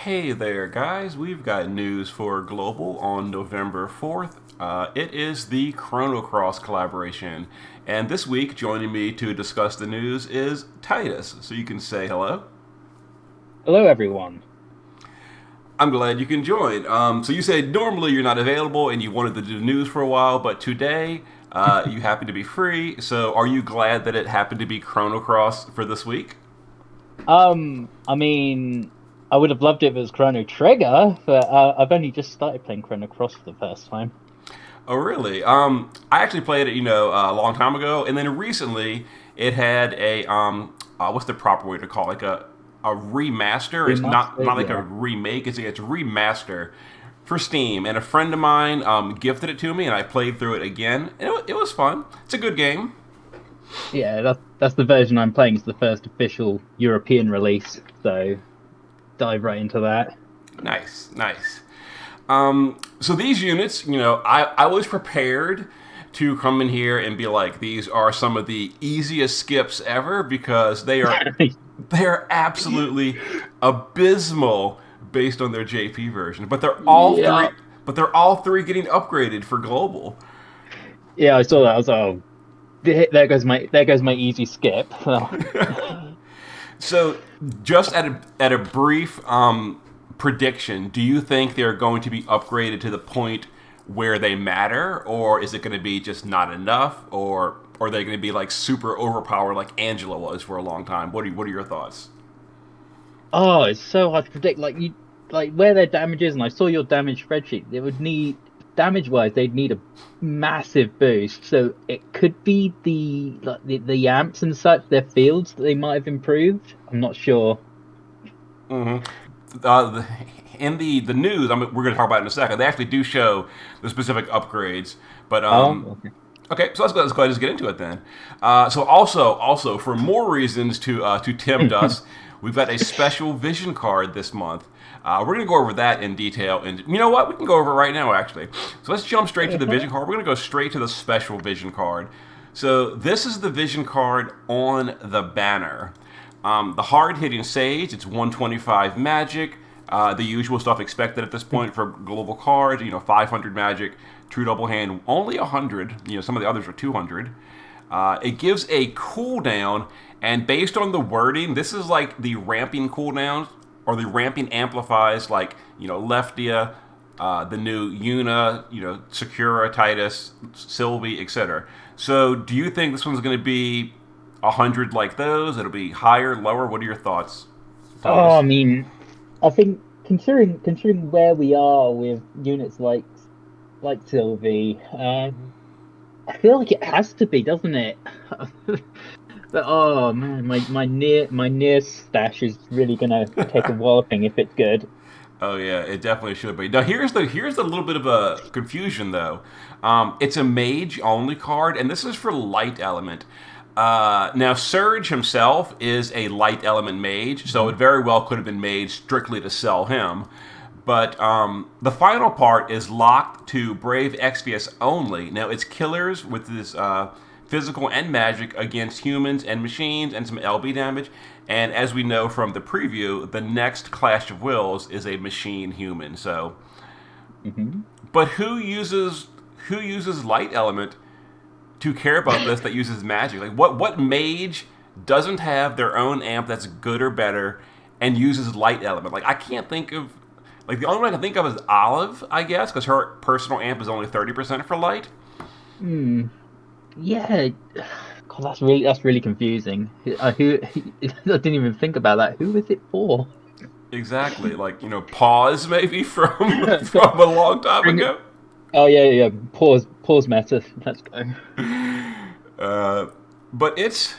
Hey there, guys. We've got news for Global on November 4th. It is the Chrono Cross collaboration. And this week, joining me to discuss the news is Tidis. So you can say hello. Hello, everyone. I'm glad you can join. So you said normally you're not available and you wanted to do news for a while, but today you happen to be free. So are you glad that it happened to be Chrono Cross for this week? I mean, I would have loved it if it was Chrono Trigger, but I've only just started playing Chrono Cross for the first time. Oh, really? I actually played it, a long time ago, and then recently it had a what's the proper way to call it? Like a remaster. It's not Remastered, like a yeah. remake. It's a remaster for Steam, and a friend of mine gifted it to me, and I played through it again. And it was fun. It's a good game. Yeah, that's the version I'm playing. It's the first official European release, so dive right into that. Nice, nice. So these units, I was prepared to come in here and be like, these are some of the easiest skips ever because they are absolutely abysmal based on their JP version. But they're all three. Yeah, But they're all three getting upgraded for global. yeah, I saw that. I was like, oh, there goes my easy skip. Well, So, just at a brief prediction, do you think they're going to be upgraded to the point where they matter, or is it going to be just not enough, or are they going to be like super overpowered like Angela was for a long time? What are your thoughts? oh, it's so hard to predict. Like where their damage is, and I saw your damage spreadsheet. They would need damage wise, they'd need a massive boost. So it could be the amps and such, their fields that they might have improved. I'm not sure. Mm-hmm. The, in the news, we're going to talk about it in a second. They actually do show the specific upgrades, but Oh, okay. okay, so let's go ahead and just get into it then. So also for more reasons to tempt us, we've got a special vision card this month. We're going to go over that in detail, and you know what? We can go over it right now, actually. So let's jump straight to the vision card. We're going to go straight to the special vision card. So this is the vision card on the banner. The hard-hitting Sage, it's 125 magic. The usual stuff expected at this point for global cards, 500 magic, true double hand, only 100. Some of the others are 200. It gives a cooldown, and based on the wording, this is like the ramping cooldowns, or the ramping amplifies, like, Leftia, the new Yuna, Sakura, Tidis, Sylvie, etc. So do you think this one's going to be 100 like those? It'll be higher, lower? What are your thoughts, Oh, I Titus? mean, I think considering where we are with units like Sylvie, I feel like it has to be, doesn't it? But oh man, my near stash is really gonna take a walloping if it's good. Oh yeah, it definitely should be. Now here's the little bit of a confusion though. It's a mage only card, and this is for light element. Now Surge himself is a light element mage, so it very well could have been made strictly to sell him. But the final part is locked to Brave Exvius only. Now it's killers with this physical and magic against humans and machines and some LB damage. And as we know from the preview, the next Clash of Wills is a machine human. So, Hmm. but who uses light element to care about this that uses magic? Like what mage doesn't have their own amp that's good or better and uses light element? Like I can't think of, like, the only one I can think of is Olive, I guess, because her personal amp is only 30% for light. Hmm. Yeah. God, that's really confusing. I didn't even think about that. Who is it for? Exactly, like, pause maybe from from a long time Bring it. ago. Oh yeah, yeah. Pause meta. Let's go. Uh, but it's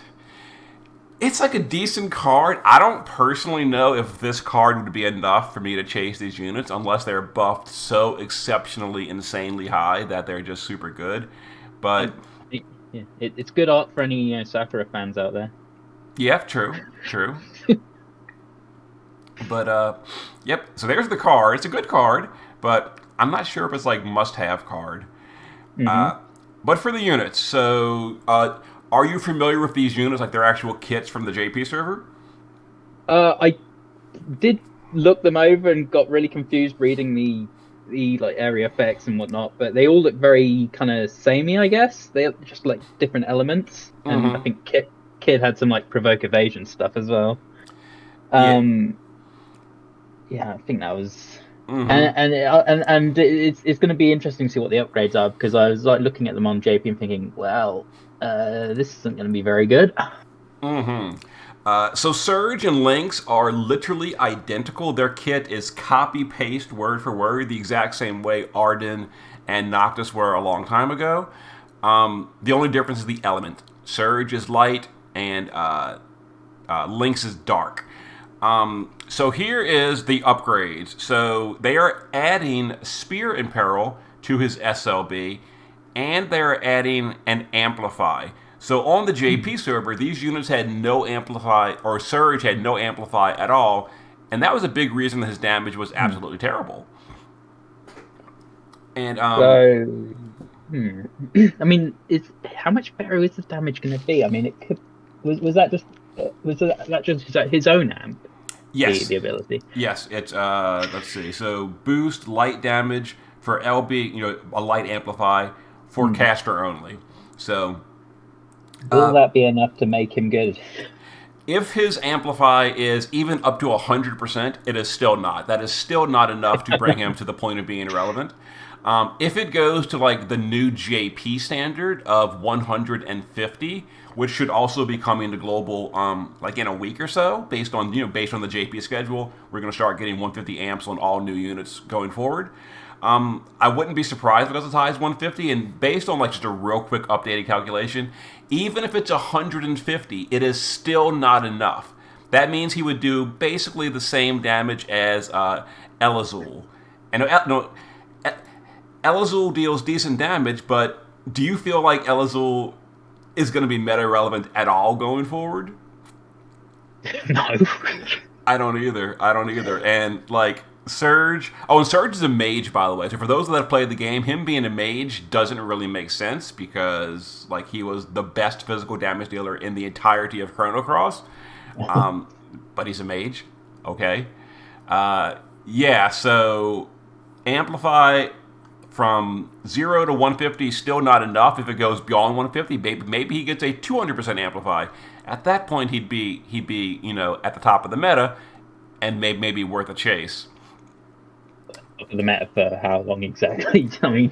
like a decent card. I don't personally know if this card would be enough for me to chase these units unless they're buffed so exceptionally insanely high that they're just super good. But Yeah, it's good art for any Sakura fans out there. yeah, true, true. But yep. So there's the card. It's a good card, but I'm not sure if it's like must-have card. Hmm. Uh, but for the units, so are you familiar with these units, like their actual kits from the JP server? I did looked them over and got really confused reading the like area effects and whatnot, but they all look very kind of samey, I guess. They're just like different elements, and I think Kid had some like provoke evasion stuff as well. Yeah. Yeah, I think that was, and it's going to be interesting to see what the upgrades are, because I was like looking at them on JP and thinking, well, this isn't going to be very good. So Surge and Lynx are literally identical. Their kit is copy-paste, word for word, the exact same way Arden and Noctis were a long time ago. The only difference is the element. Surge is light, and Lynx is dark. So here is the upgrades. So they are adding Spear in Peril to his SLB, and they're adding an Amplify. So on the JP server, these units had no Amplify, or Surge had no Amplify at all, and that was a big reason that his damage was absolutely terrible. And I mean, how much better is this damage going to be? I mean, it could was that just his own amp? yes, The ability. yes, it's let's see. So boost light damage for LB, a light Amplify for caster only. So will that be enough to make him good? if his Amplify is even up to 100%, it is still not. That is still not enough to bring him to the point of being irrelevant. If it goes to like the new JP standard of 150, which should also be coming to global like in a week or so, based on the JP schedule, we're going to start getting 150 amps on all new units going forward. I wouldn't be surprised if it goes as high as 150, and based on like just a real quick updated calculation, even if it's 150, it is still not enough. That means he would do basically the same damage as Elazul. And Elazul deals decent damage, but do you feel like Elazul is going to be meta relevant at all going forward? No. I don't either. And like Surge. Oh, and Surge is a mage, by the way. So for those that have played the game, him being a mage doesn't really make sense because like he was the best physical damage dealer in the entirety of Chrono Cross. But he's a mage. Okay. Yeah. So Amplify from 0 to 150 is still not enough. If it goes beyond 150, maybe he gets a 200% Amplify. At that point, he'd be at the top of the meta, and maybe worth a chase. The meta for how long exactly? I mean,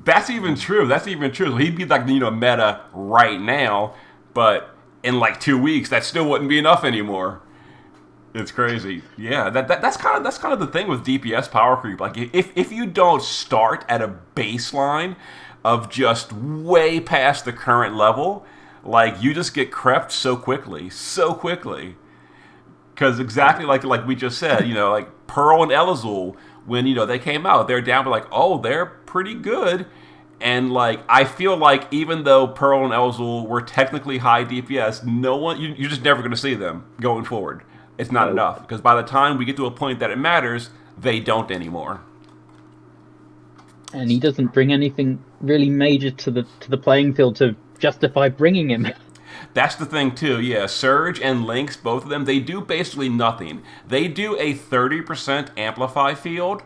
that's even true. So he'd be like meta right now, but in like 2 weeks, that still wouldn't be enough anymore. It's crazy. Yeah, that's kind of the thing with DPS power creep. Like if you don't start at a baseline of just way past the current level, like you just get crept so quickly. Because exactly like we just said, like Pearl and Elazul, when they came out, they're down to like, oh, they're pretty good. And like I feel like even though Pearl and Elazul were technically high DPS, no one you're just never going to see them going forward. It's not enough, because by the time we get to a point that it matters, they don't anymore. And he doesn't bring anything really major to the playing field to justify bringing him. That's the thing too. Yeah, Surge and Lynx, both of them, they do basically nothing. They do a 30% Amplify field,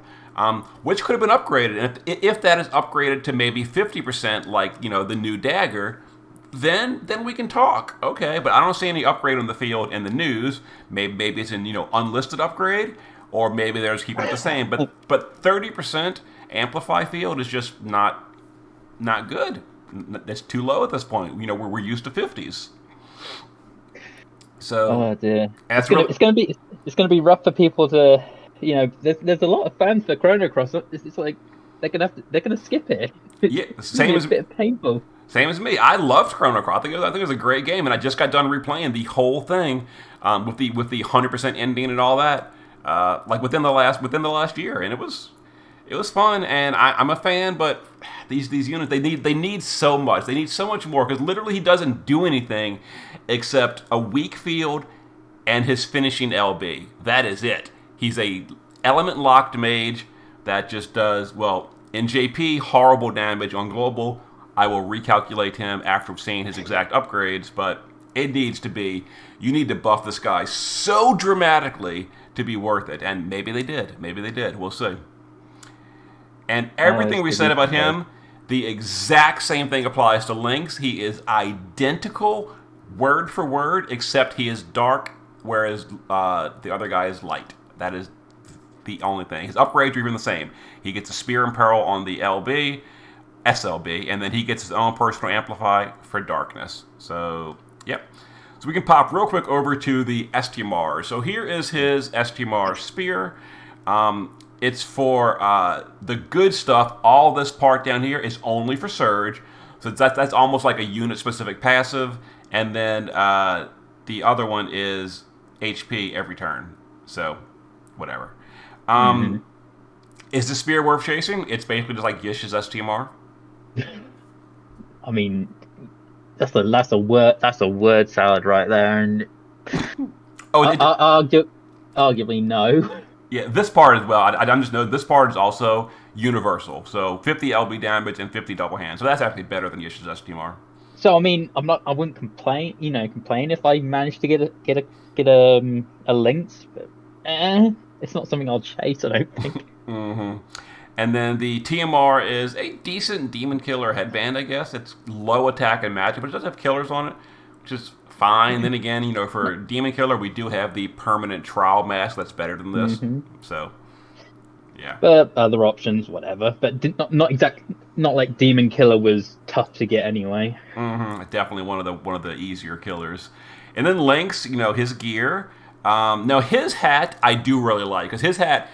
which could have been upgraded. And if that is upgraded to maybe 50%, like the new dagger, then we can talk. Okay, but I don't see any upgrade on the field in the news. Maybe it's in unlisted upgrade, or maybe they're just keeping it the same. But 30% Amplify field is just not good. That's too low at this point. We're used to 50s. So oh dear, it's gonna be rough for people to there's a lot of fans for Chrono Cross. It's like they're gonna skip it. Yeah, same as a bit painful. Same as me. I loved Chrono Cross. I think it was a great game, and I just got done replaying the whole thing with the 100% ending and all that, like within the last year, and it was fun. And I'm a fan, but these units they need so much. They need so much more, because literally he doesn't do anything except a weak field and his finishing LB. That is it. He's a element locked mage that just does in JP horrible damage. On global, I will recalculate him after seeing his exact upgrades, but it needs to be You need to buff this guy so dramatically to be worth it. And maybe they did. Maybe they did. We'll see. And everything we said about him, the exact same thing applies to Lynx. He is identical, word for word, except he is dark, whereas the other guy is light. That is the only thing. His upgrades are even the same. He gets a Spear and Peril on the SLB, and then he gets his own personal amplify for darkness. So, yep. So we can pop real quick over to the STMR. So here is his STMR Spear. It's for the good stuff. All this part down here is only for Surge. So that's almost like a unit-specific passive. And then the other one is HP every turn. So, whatever. Is the Spear worth chasing? It's basically just like Yish's STMR. I mean, that's a word salad right there, and arguably no. Yeah, this part as well. I just know this part is also universal. So 50 LB damage and 50 double hand. So that's actually better than Yish's STMR. So I mean, I wouldn't complain. Complain if I managed to get a Lynx, but it's not something I'll chase. I don't think. And then the TMR is a decent demon killer headband, I guess. It's low attack and magic, but it does have killers on it, which is fine. Then again, for demon killer, we do have the permanent trial mask that's better than this. So, yeah. But other options, whatever. But not like demon killer was tough to get anyway. Definitely one of the easier killers. And then Lynx, his gear. Now, his hat I do really like, because his hat,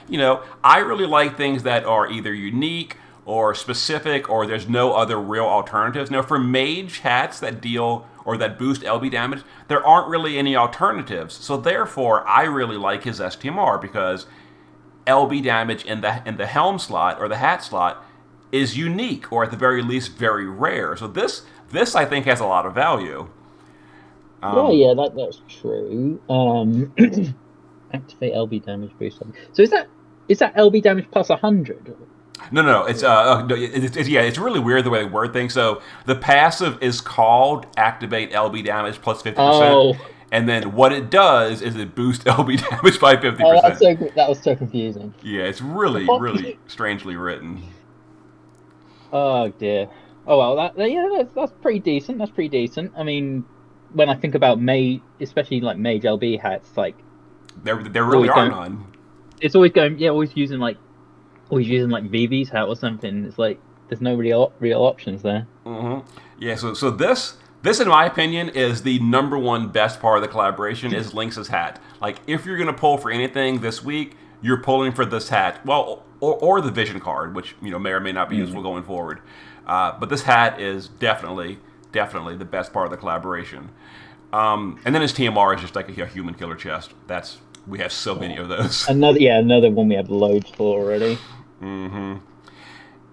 I really like things that are either unique or specific, or there's no other real alternatives. Now, for mage hats that deal or that boost LB damage, there aren't really any alternatives. So therefore, I really like his STMR, because LB damage in the helm slot or the hat slot is unique, or at the very least, very rare. So this I think has a lot of value. That's true. Activate LB damage boost. So is that LB damage plus 100? No. It's really weird the way they word things. So the passive is called Activate LB damage plus 50%. Oh. And then what it does is it boosts LB damage by 50%. Oh, that was so confusing. Yeah, it's really strangely written. Oh dear. Oh well, that's pretty decent. That's pretty decent. I mean, when I think about mage, especially like mage LB hats, like there really are none. It's always using Vivi's hat or something. It's like there's no real options there. Yeah. So this in my opinion is the number one best part of the collaboration is Lynx's hat. Like if you're gonna pull for anything this week, you're pulling for this hat. Well, or the vision card, which may or may not be useful going forward. But this hat is definitely the best part of the collaboration. And then his TMR is just like a human killer chest. We have so many of those. Another one we have loads for already. And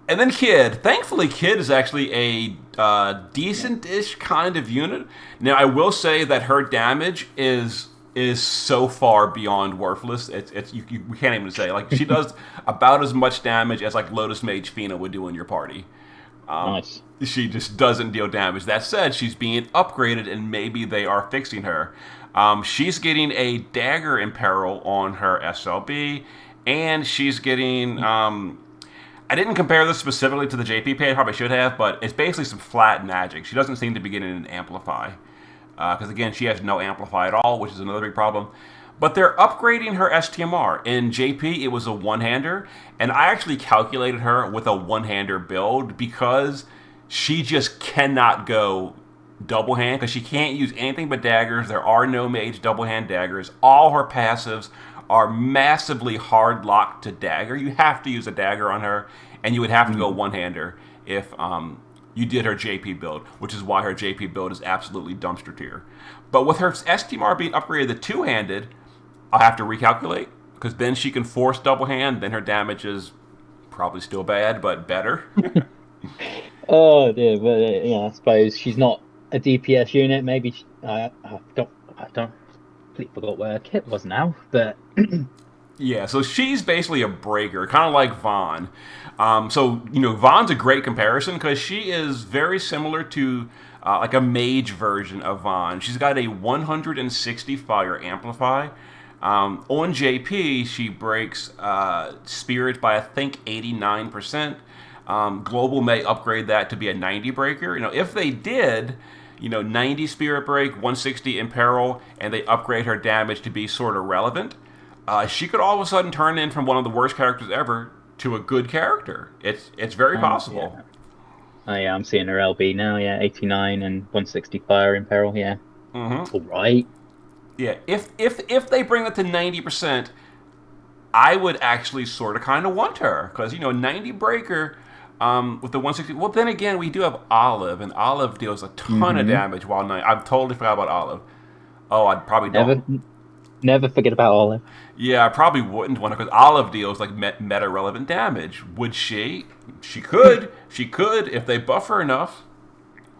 then Kid. Thankfully, Kid is actually a decent-ish kind of unit. Now, I will say that her damage is so far beyond worthless. We can't even say. Like, she does about as much damage as like Lotus Mage Fina would do in your party. Nice. She just doesn't deal damage. That said, she's being upgraded, and maybe they are fixing her. She's getting a Dagger in Peril on her SLB, and she's getting... I didn't compare this specifically to the JP page, probably should have, but it's basically some flat magic. She doesn't seem to be getting an Amplify. Because, again, she has no Amplify at all, which is another big problem. But they're upgrading her STMR. In JP, it was a one-hander, and I actually calculated her with a one-hander build because she just cannot go double hand, because she can't use anything but daggers. There are no mage double hand daggers. All her passives are massively hard locked to dagger. You have to use a dagger on her, and you would have to go one-hander if you did her JP build, which is why her JP build is absolutely dumpster tier. But with her STMR being upgraded to two-handed, I'll have to recalculate, because then she can force double hand. Then her damage is probably still bad, but better. Oh dear, but I suppose she's not a DPS unit. Maybe I completely forgot where her kit was now, but yeah. So she's basically a breaker, kind of like Vaughn. So Vaughn's a great comparison because she is very similar to like a mage version of Vaughn. She's got a 160 fire amplify. On JP, she breaks spirit by I think 89%. Global may upgrade that to be a 90 breaker. If they did, 90 spirit break, 160 imperil, and they upgrade her damage to be sort of relevant, she could all of a sudden turn in from one of the worst characters ever to a good character. It's very possible. Yeah. Oh yeah, I'm seeing her LB now. Yeah, 89 and 160 fire imperil. Yeah. Mm-hmm. All right. Yeah. If they bring it to 90%, I would actually sort of kind of want her because 90 breaker. With the 160, well, then again, we do have Olive, and Olive deals a ton of damage while 90. I totally forgot about Olive. Oh, I'd probably don't. Never forget about Olive. Yeah, I probably wouldn't want to because Olive deals like meta relevant damage. Would she? She could. She could if they buff her enough.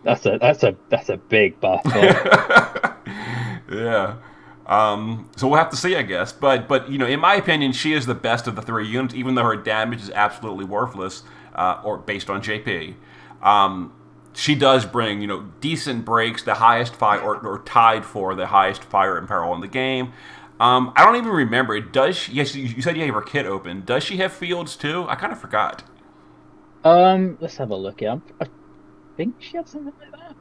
That's a big buff. Yeah. So we'll have to see, I guess. But in my opinion, she is the best of the three units, even though her damage is absolutely worthless, or based on JP. She does bring, decent breaks, the highest fire, or tied for the highest fire imperil in the game. I don't even remember. Does she, yes, you said you have her kit open. Does she have fields too? I kind of forgot. Let's have a look here. I think she had something like that.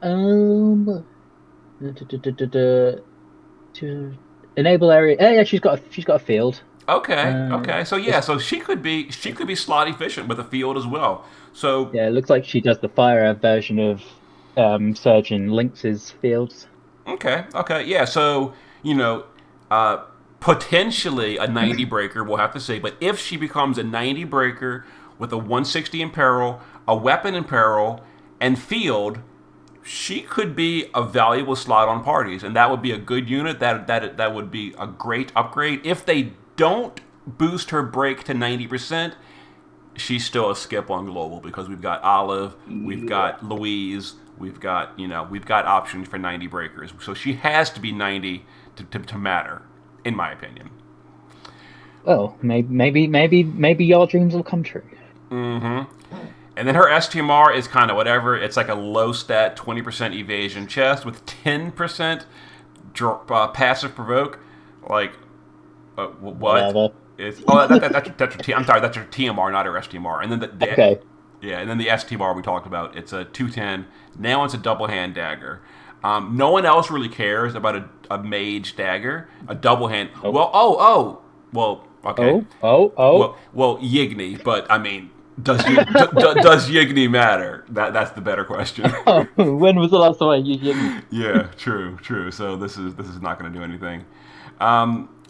To enable area. Yeah, she's got a field. Okay. So yeah, so she could be slot efficient with a field as well. So yeah, it looks like she does the fire version of Surgeon Lynx's fields. Okay. Yeah, so potentially a 90 breaker, we'll have to see. But if she becomes a 90 breaker with a 160 imperil, a weapon imperil, and field, she could be a valuable slot on parties, and that would be a good unit. That would be a great upgrade. If they don't boost her break to 90%, she's still a skip on global because we've got Olive, we've got Louise, we've got options for 90 breakers. So she has to be 90 to matter, in my opinion. Well, maybe your dreams will come true. Mm-hmm. And then her STMR is kind of whatever. It's like a low stat 20% evasion chest with 10% passive provoke. Like, what? Whatever. That's your I'm sorry, that's your TMR, not her STMR. And then Okay. Yeah, and then the STMR we talked about. It's a 210. Now it's a double hand dagger. No one else really cares about a mage dagger, a double hand. Oh. Well, okay. Well, Yigni, but I mean, does Yigni matter? That's the better question. Oh, when was the last time I used Yigni? Yeah, true. So this is not going to do anything.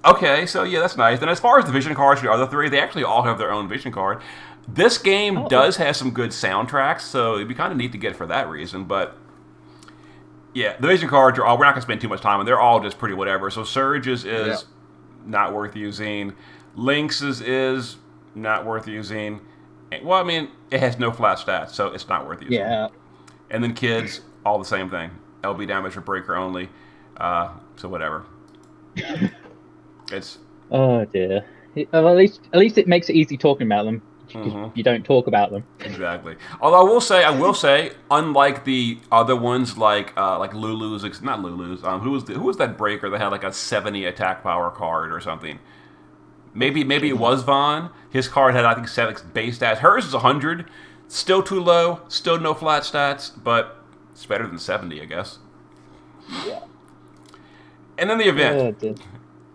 Okay, so yeah, that's nice. And as far as the vision cards for the other three, they actually all have their own vision card. This game does have some good soundtracks, so it'd be kind of neat to get for that reason. But yeah, the vision cards are all, we're not going to spend too much time on. They're all just pretty whatever. So Surge's is not worth using. Lynx's is not worth using. Well, I mean, it has no flat stats, so it's not worth using. Yeah. And then Kids, all the same thing. LB damage for breaker only. So whatever. It's. Oh dear. Well, at least it makes it easy talking about them. You don't talk about them. Exactly. Although I will say, unlike the other ones, like Lulu's, not Lulu's. Who was that breaker that had like a 70 attack power card or something? Maybe it was Vaughn. His card had I think 7 base stats. Hers is 100. Still too low. Still no flat stats, but it's better than 70, I guess. Yeah. And then the event.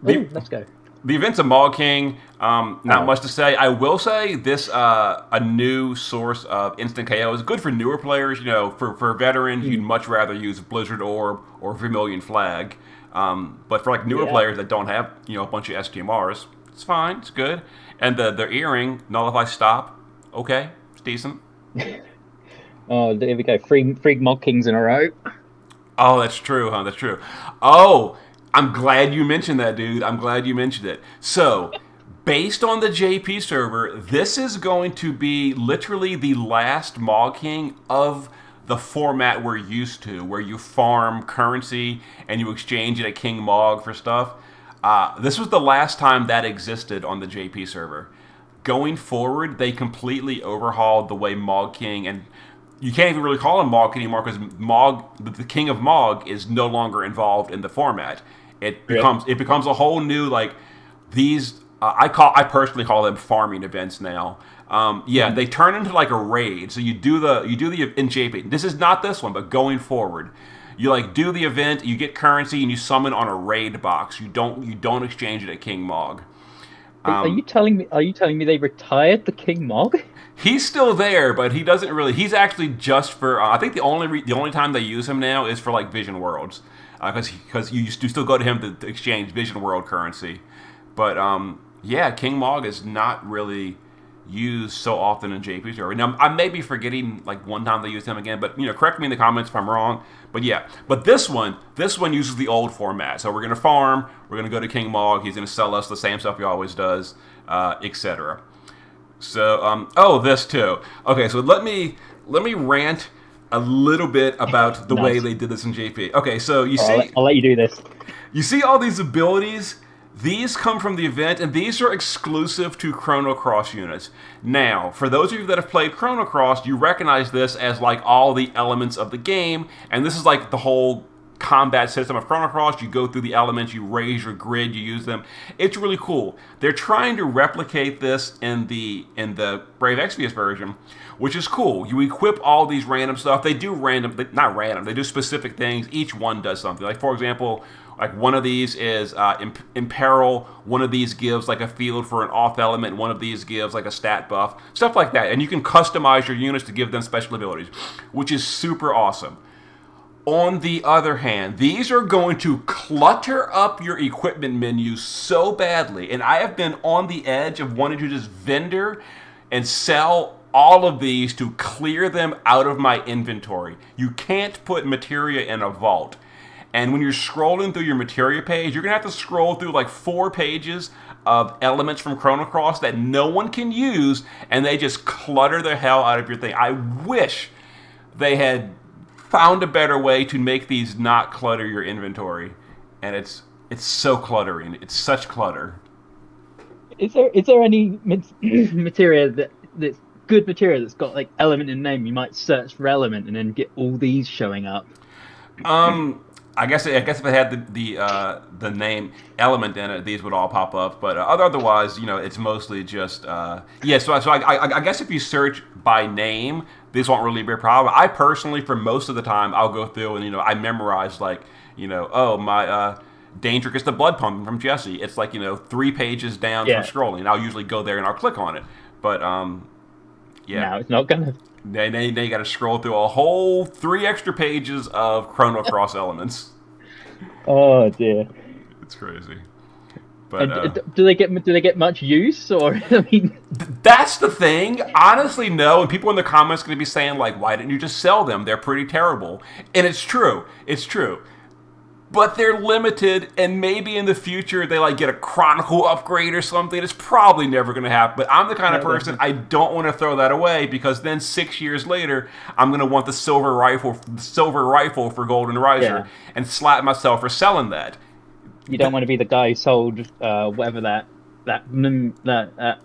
Let's go. The event's a Mog King. Not much to say. I will say this: a new source of instant KO is good for newer players. For veterans, you'd much rather use Blizzard Orb or Vermilion Flag. But for like newer players that don't have a bunch of STMRs, it's fine. It's good. And the earring Nullify Stop. Okay, it's decent. Oh, there we go. Three Mog Kings in a row. Oh, that's true, huh? That's true. Oh. I'm glad you mentioned that, dude. I'm glad you mentioned it. So, based on the JP server, this is going to be literally the last Mog King of the format we're used to, where you farm currency and you exchange it at King Mog for stuff. This was the last time that existed on the JP server. Going forward, they completely overhauled the way Mog King and you can't even really call him Mog anymore because Mog, the King of Mog, is no longer involved in the format. It becomes a whole new like these. I personally call them farming events now. They turn into like a raid. So you do the in JP. This is not this one, but going forward, you like do the event, you get currency, and you summon on a raid box. You don't exchange it at King Mog. Are you telling me they retired the King Mog? He's still there, but he doesn't really. He's actually just for. I think the only time they use him now is for like Vision Worlds, because you still go to him to exchange Vision World currency. But King Mog is not really used so often in JP server. Now I may be forgetting like one time they used him again, but correct me in the comments if I'm wrong. But this one uses the old format. So we're gonna farm. We're gonna go to King Mog. He's gonna sell us the same stuff he always does, etc. So this too. Okay, so let me rant a little bit about the way they did this in JP. Okay, so I'll let you do this. You see all these abilities. These come from the event, and these are exclusive to Chrono Cross units. Now, for those of you that have played Chrono Cross, you recognize this as like all the elements of the game, and this is like the whole combat system of Chrono Cross. You go through the elements, you raise your grid, you use them. It's really cool. They're trying to replicate this in the Brave Exvius version, which is cool. You equip all these random stuff. They do not random, they do specific things. Each one does something. Like, for example, like one of these is Imperil, one of these gives like a field for an off element, one of these gives like a stat buff, stuff like that. And you can customize your units to give them special abilities, which is super awesome. On the other hand, these are going to clutter up your equipment menu so badly, and I have been on the edge of wanting to just vendor and sell all of these to clear them out of my inventory. You can't put materia in a vault. And when you're scrolling through your materia page, you're going to have to scroll through like 4 pages of elements from Chrono Cross that no one can use, and they just clutter the hell out of your thing. I wish they had found a better way to make these not clutter your inventory. And it's so cluttering. It's such clutter. Is there any materia that's good materia that's got like element in name? You might search for element and then get all these showing up. I guess if it had the name element in it, these would all pop up. But otherwise, it's mostly just So I guess if you search by name, this won't really be a problem. I personally, for most of the time, I'll go through and I memorize my Dangerous the Blood Pumping from Jesse. It's like 3 pages down from scrolling. I'll usually go there and I'll click on it. But no, it's not gonna. Now you got to scroll through a whole 3 extra pages of Chrono Cross elements. Oh dear, it's crazy. But do they get much use, or I mean, that's the thing. Honestly, no. And people in the comments are going to be saying like, "Why didn't you just sell them? They're pretty terrible." And it's true. It's true. But they're limited, and maybe in the future they like get a Chronicle upgrade or something. It's probably never going to happen. But I'm the kind of person, I don't want to throw that away, because then 6 years later I'm going to want the silver rifle for Golden Riser and slap myself for selling that. You don't want to be the guy who sold whatever that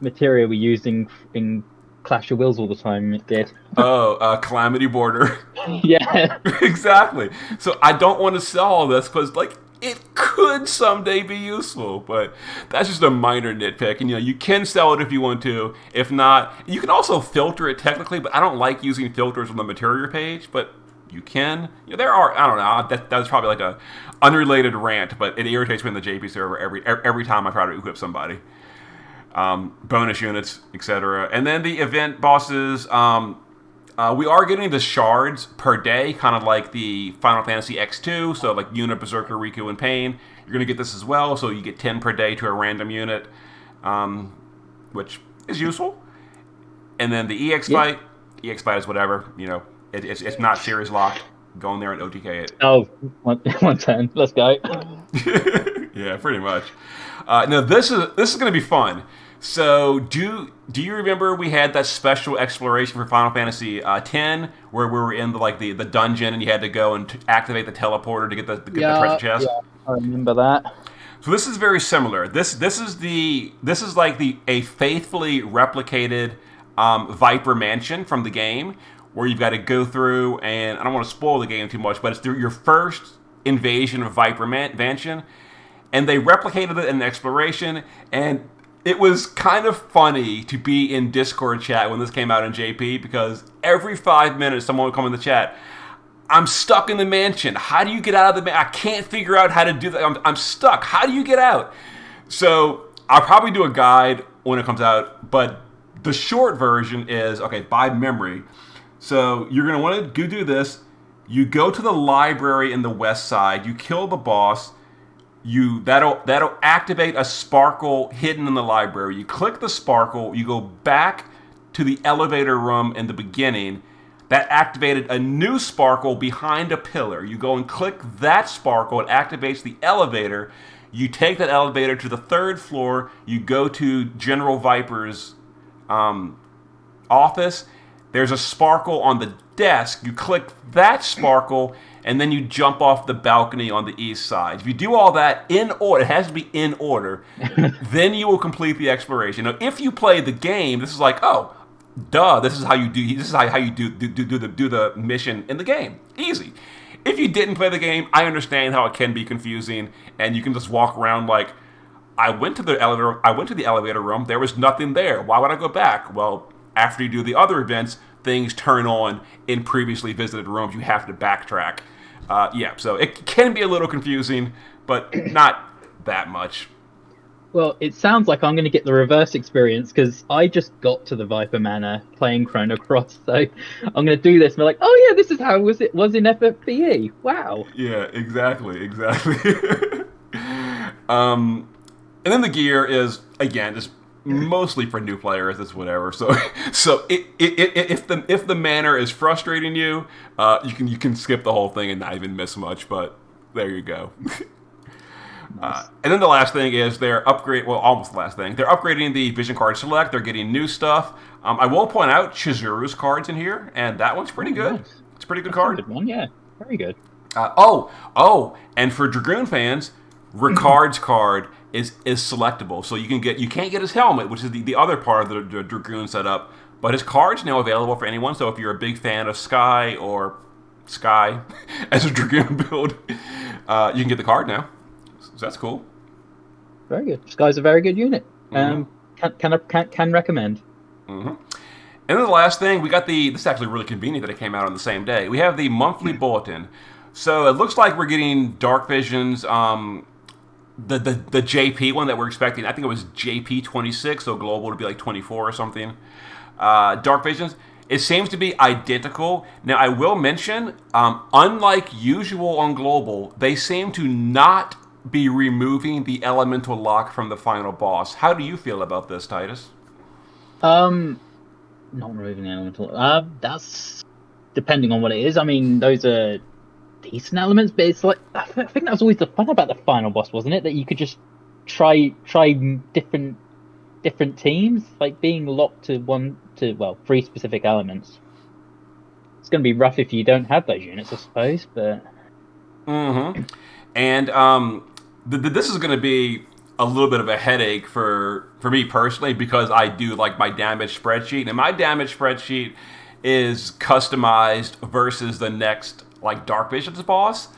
material we used in Clash of Wills all the time. It did. Calamity Border. Yeah. Exactly. So I don't want to sell all this because, like, it could someday be useful, but that's just a minor nitpick. And, you can sell it if you want to. If not, you can also filter it technically, but I don't like using filters on the material page, but you can. There are, I don't know, that's probably like a unrelated rant, but it irritates me in the JP server every time I try to equip somebody. Bonus units, etc. And then the event bosses, we are getting the shards per day, kind of like the Final Fantasy X2, so like Unit, Berserker, Riku, and Pain. You're going to get this as well, so you get 10 per day to a random unit, which is useful. And then the EX fight is whatever, it's not series locked. Go in there and OTK it. Oh, 110, let's go. Yeah, pretty much. Now this is going to be fun. So do you remember we had that special exploration for Final Fantasy X where we were in the dungeon and you had to go and activate the teleporter to get the treasure chest? Yeah, I remember that. So this is very similar. This is like a faithfully replicated Viper Mansion from the game, where you've got to go through, and I don't want to spoil the game too much, but it's through your first invasion of Viper Mansion, and they replicated it in the exploration, and it was kind of funny to be in Discord chat when this came out in JP, because every 5 minutes someone would come in the chat, I'm stuck in the mansion. How do you get out of the mansion? I can't figure out how to do that. I'm stuck. How do you get out? So I'll probably do a guide when it comes out, but the short version is, okay, by memory. So you're going to want to go do this. You go to the library in the west side. You kill the boss. That'll activate a sparkle hidden in the library. You click the sparkle. You go back to the elevator room in the beginning. That activated a new sparkle behind a pillar. You go and click that sparkle. It activates the elevator. You take that elevator to the 3rd floor. You go to General Viper's office. There's a sparkle on the desk. You click that sparkle, and then you jump off the balcony on the east side. If you do all that in order, it has to be in order, then you will complete the exploration. Now, if you play the game, this is like, oh, duh, this is how you do the mission in the game. Easy. If you didn't play the game, I understand how it can be confusing, and you can just walk around like, I went to the elevator room, there was nothing there. Why would I go back? Well, after you do the other events, things turn on in previously visited rooms. You have to backtrack. So it can be a little confusing, but not that much. Well, it sounds like I'm going to get the reverse experience, because I just got to the Viper Manor playing Chrono Cross, so I'm going to do this and be like, oh yeah, this is how it was in FFPE. Wow. Yeah, exactly. And then the gear is, again, just mostly for new players. It's whatever. So if the manor is frustrating you, you can skip the whole thing and not even miss much. But there you go. Nice. And then the last thing is almost the last thing. They're upgrading the Vision Card Select. They're getting new stuff. I will point out Chizuru's cards in here, and that one's pretty good. Nice. It's a pretty good card. A good one, yeah. Very good. And for Dragoon fans, Ricard's card is selectable. So you can't get his helmet, which is the other part of the Dragoon setup, but his card's now available for anyone. So if you're a big fan of Sky as a Dragoon build, you can get the card now. So that's cool. Very good. Sky's a very good unit. Mm-hmm. Can recommend. Mm-hmm. And then the last thing, we got this is actually really convenient that it came out on the same day. We have the monthly bulletin. So it looks like we're getting Dark Visions, the JP one that we're expecting. I think it was JP 26, so global would be like 24 or something. Dark Visions. It seems to be identical. Now, I will mention, unlike usual on global, they seem to not be removing the elemental lock from the final boss. How do you feel about this, Tidis? Not removing the elemental. That's depending on what it is. I mean, those are decent elements, but it's like, I think that was always the fun about the final boss, wasn't it? That you could just try different teams, like being locked to 3 specific elements. It's going to be rough if you don't have those units, I suppose. But and this is going to be a little bit of a headache for me personally, because I do like my damage spreadsheet, and my damage spreadsheet is customized versus the next like Dark Visions boss.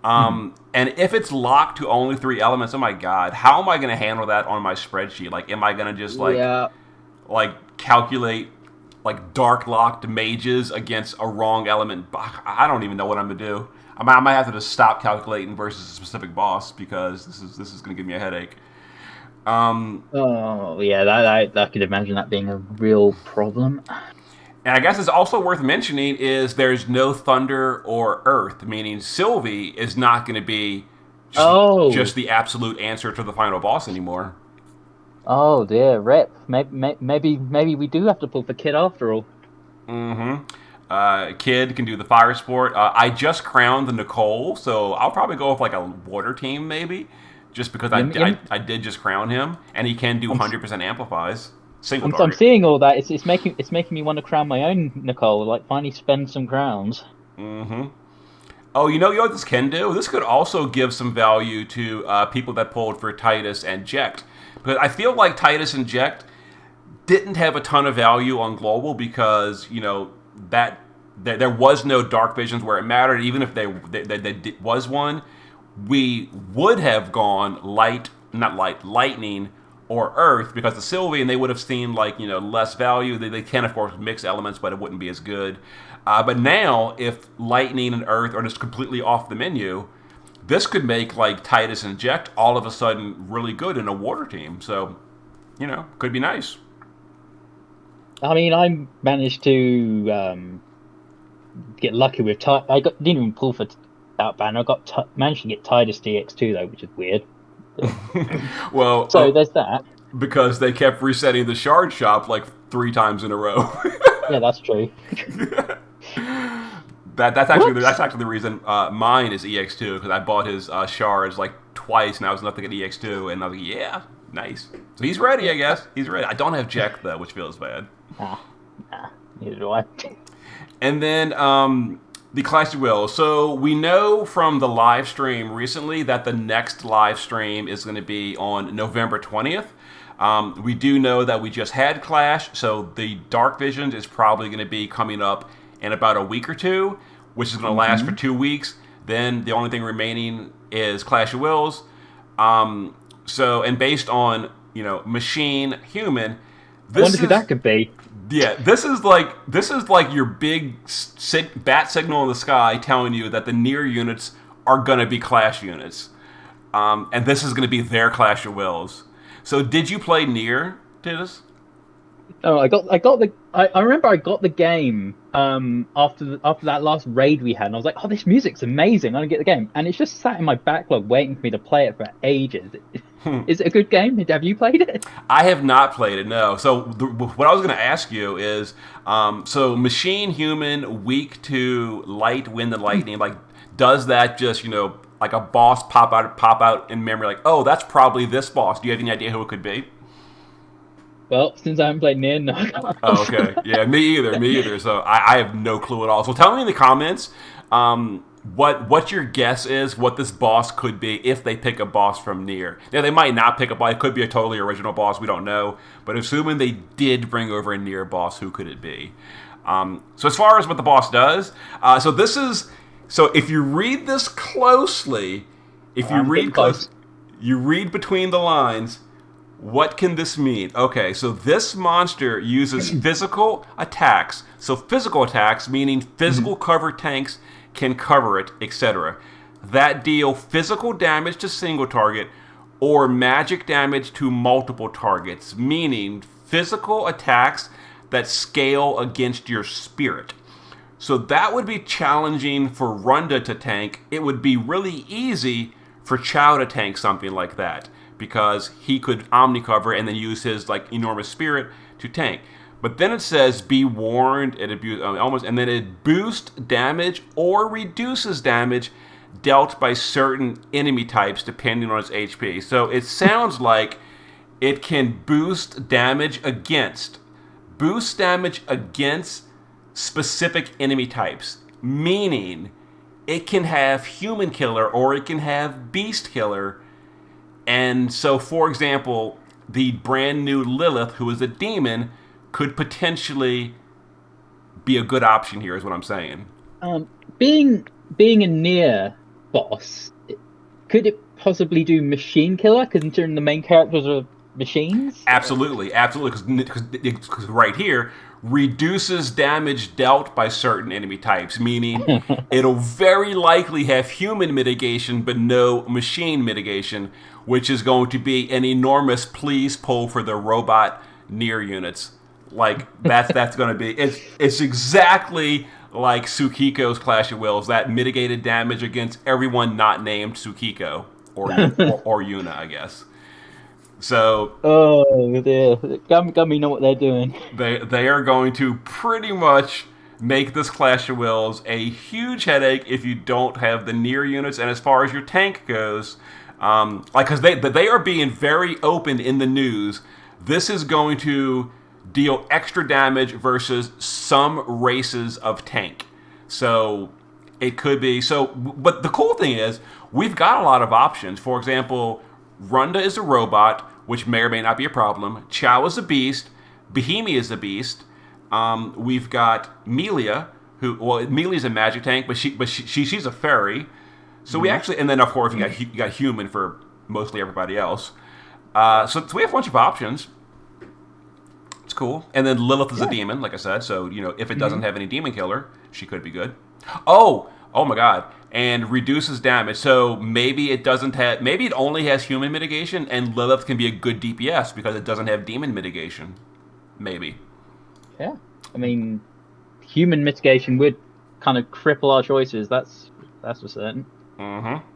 And if it's locked to only 3 elements, oh my god, how am I going to handle that on my spreadsheet? Like, am I going to just like calculate like dark locked mages against a wrong element? I don't even know what I'm going to do. I might have to just stop calculating versus a specific boss, because this is going to give me a headache. I could imagine that being a real problem. And I guess it's also worth mentioning is there's no thunder or earth, meaning Sylvie is not going to be just the absolute answer to the final boss anymore. Oh dear, rip. Maybe we do have to pull for Kid after all. Kid can do the fire sport. I just crowned the Nicole, so I'll probably go with like a water team maybe, just because I did just crown him, and he can do 100% amplifies. I'm seeing all that. It's making me want to crown my own Nicole. Like, finally spend some crowns. Oh, you know what this can do? This could also give some value to people that pulled for Tidis and Jekt, because I feel like Tidis and Jekt didn't have a ton of value on global, because that there was no dark visions where it mattered. Even if was one, we would have gone lightning or earth, because the Sylvian, they would have seen like, less value. They can of course mix elements, but it wouldn't be as good. But now, if lightning and earth are just completely off the menu, this could make like Tidis and Eject all of a sudden really good in a water team. So, could be nice. I mean, I managed to get lucky with didn't even pull for Outbound. I managed to get Tidis DX2 though, which is weird. Well, so there's that. Because they kept resetting the shard shop like 3 times in a row. Yeah, that's true. That's actually the reason mine is EX2, because I bought his shards like twice, and I was enough to get EX2, and I was like, yeah, nice. So he's ready, I guess. He's ready. I don't have Jack though, which feels bad. Neither do I. And then the Clash of Wills. So we know from the live stream recently that the next live stream is going to be on November 20th. We do know that we just had Clash, so the Dark Visions is probably going to be coming up in about a week or two, which is going to last for 2 weeks. Then the only thing remaining is Clash of Wills. And based on machine human, I wonder who that could be. Yeah, this is like your big bat signal in the sky telling you that the near units are going to be Clash units, and this is going to be their Clash of Wills. So, did you play near, Tidis? Oh, I remember I got the game after that last raid we had, and I was like, oh, this music's amazing. I'm gonna get the game, and it's just sat in my backlog waiting for me to play it for ages. Is it a good game? Have you played it? I have not played it, no. So what I was going to ask you is, so machine, human, weak to light, wind, and lightning, like, does that just, like a boss pop out in memory, like, oh, that's probably this boss. Do you have any idea who it could be? Well, since I haven't played near, no. Oh, okay. Yeah, me either. So I have no clue at all. So tell me in the comments, what your guess is, what this boss could be if they pick a boss from Nier. Now, they might not pick a boss. It could be a totally original boss. We don't know. But assuming they did bring over a Nier boss, who could it be? So as far as what the boss does, so if you read this closely, you read between the lines, what can this mean? Okay, so this monster uses physical attacks. So physical attacks, meaning physical cover tanks can cover it, etc. That deal physical damage to single target or magic damage to multiple targets, meaning physical attacks that scale against your spirit. So that would be challenging for Runda to tank. It would be really easy for Chao to tank something like that, because he could omni-cover and then use his like enormous spirit to tank. But then it says, be warned, and then it boosts damage or reduces damage dealt by certain enemy types depending on its HP. So it sounds like it can boost damage against specific enemy types, meaning it can have human killer or it can have beast killer. And so, for example, the brand new Lilith, who is a demon, could potentially be a good option here, is what I'm saying. Being a Nier boss, could it possibly do machine killer, considering the main characters are machines? Absolutely, because right here, reduces damage dealt by certain enemy types, meaning it'll very likely have human mitigation but no machine mitigation, which is going to be an enormous please pull for the robot Nier units. Like, that's going to be... It's exactly like Tsukiko's Clash of Wills, that mitigated damage against everyone not named Tsukiko, or Yuna, I guess. So... Oh, dear. Got me know what they're doing. They are going to pretty much make this Clash of Wills a huge headache if you don't have the Nier units. And as far as your tank goes, because they are being very open in the news, this is going to deal extra damage versus some races of tank. So it could be... But the cool thing is, we've got a lot of options. For example, Runda is a robot, which may or may not be a problem. Chao is a beast. Bahimi is a beast. We've got Melia, Mealy's a magic tank, but she's a fairy. So we actually, and then of course you got human for mostly everybody else. So we have a bunch of options. It's cool. And then Lilith is a demon, like I said. So if it doesn't have any demon killer, she could be good. Oh my God! And reduces damage. So maybe it doesn't have. Maybe it only has human mitigation, and Lilith can be a good DPS because it doesn't have demon mitigation. Maybe. Yeah, I mean, human mitigation would kind of cripple our choices. That's for certain. Mm-hmm.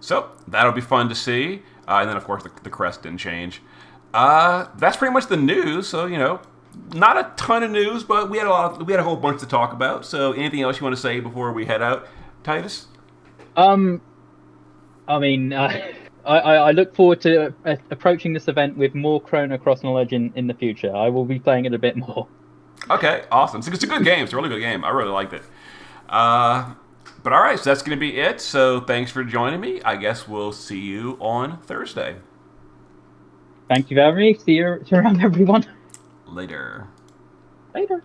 So that'll be fun to see. And then of course the crest didn't change. That's pretty much the news. So not a ton of news, but we had a whole bunch to talk about. So anything else you want to say before we head out, Tidis? I mean, I look forward to approaching this event with more Chrono Cross knowledge in the future. I will be playing it a bit more. Okay, awesome. It's a good game. It's a really good game. I really liked it. But all right, so that's going to be it. So thanks for joining me. I guess we'll see you on Thursday. Thank you for having me. See you around, everyone. Later. Later.